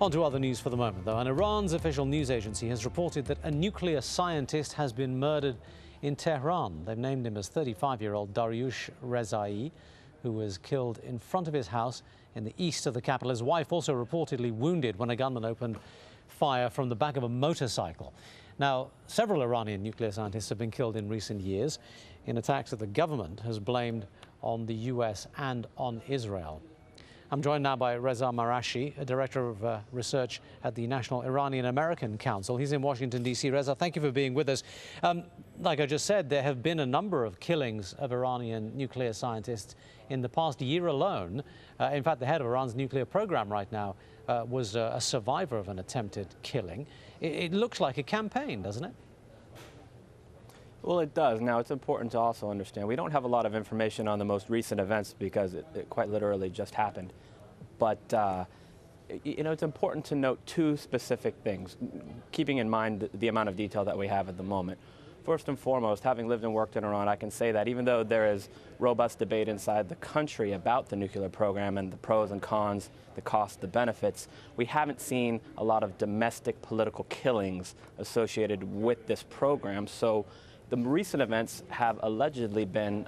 On to other news for the moment, though. And Iran's official news agency has reported that a nuclear scientist has been murdered in Tehran. They've named him as 35-year-old Dariush Rezai, who was killed in front of his house in the east of the capital. His wife also reportedly wounded when a gunman opened fire from the back of a motorcycle. Now, several Iranian nuclear scientists have been killed in recent years in attacks that the government has blamed on the US and on Israel. I'm joined now by Reza Marashi, a director of research at the National Iranian American Council. He's in Washington, D.C. Reza, thank you for being with us. Like I just said, there have been a number of killings of Iranian nuclear scientists in the past year alone. In fact, the head of Iran's nuclear program right now was a survivor of an attempted killing. It looks like a campaign, doesn't it? Well, it does. Now, it's important to also understand we don't have a lot of information on the most recent events because it quite literally just happened. But, it's important to note two specific things, keeping in mind the amount of detail that we have at the moment. First and foremost, having lived and worked in Iran, I can say that even though there is robust debate inside the country about the nuclear program and the pros and cons, the costs, the benefits, we haven't seen a lot of domestic political killings associated with this program. So the recent events have allegedly been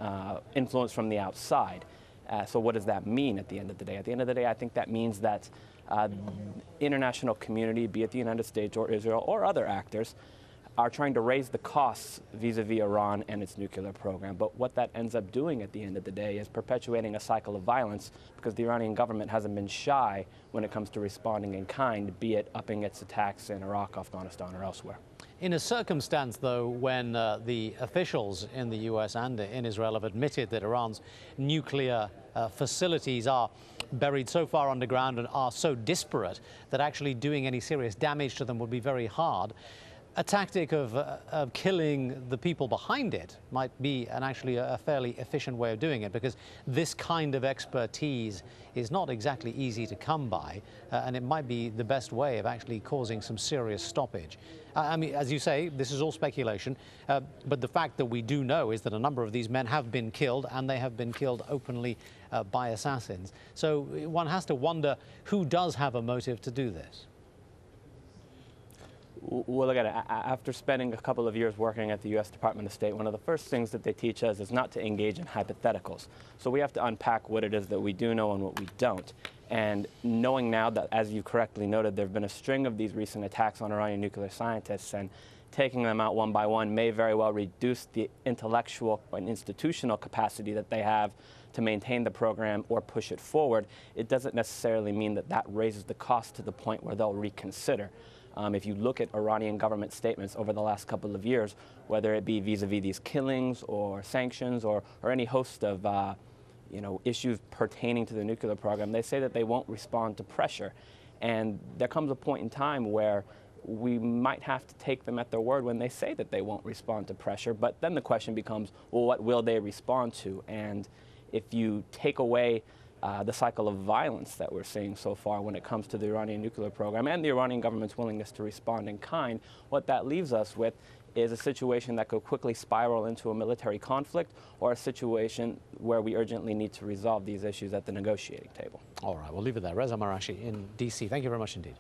influenced from the outside. So what does that mean at the end of the day? At the end of the day, I think that means that the international community, be it the United States or Israel or other actors, are trying to raise the costs vis-a-vis Iran and its nuclear program. But what that ends up doing at the end of the day is perpetuating a cycle of violence because the Iranian government hasn't been shy when it comes to responding in kind, be it upping its attacks in Iraq, Afghanistan, or elsewhere. In a circumstance, though, when the officials in the US and in Israel have admitted that Iran's nuclear facilities are buried so far underground and are so disparate that actually doing any serious damage to them would be very hard, a tactic of killing the people behind it might be actually a fairly efficient way of doing it, because this kind of expertise is not exactly easy to come by, and it might be the best way of actually causing some serious stoppage. I mean, as you say, this is all speculation, but the fact that we do know is that a number of these men have been killed, and they have been killed openly by assassins. So one has to wonder who does have a motive to do this. Well, look at it. After spending a couple of years working at the U.S. Department of State, one of the first things that they teach us is not to engage in hypotheticals. So we have to unpack what it is that we do know and what we don't. And knowing now that, as you correctly noted, there have been a string of these recent attacks on Iranian nuclear scientists, and taking them out one by one may very well reduce the intellectual and institutional capacity that they have to maintain the program or push it forward. It doesn't necessarily mean that that raises the cost to the point where they'll reconsider. If you look at Iranian government statements over the last couple of years, whether it be vis-a-vis these killings or sanctions or any host of issues pertaining to the nuclear program, they say that they won't respond to pressure. And there comes a point in time where we might have to take them at their word when they say that they won't respond to pressure. But then the question becomes, well, what will they respond to? And if you take away the cycle of violence that we're seeing so far when it comes to the Iranian nuclear program and the Iranian government's willingness to respond in kind, what that leaves us with is a situation that could quickly spiral into a military conflict or a situation where we urgently need to resolve these issues at the negotiating table. All right, we'll leave it there. Reza Marashi in D.C., thank you very much indeed.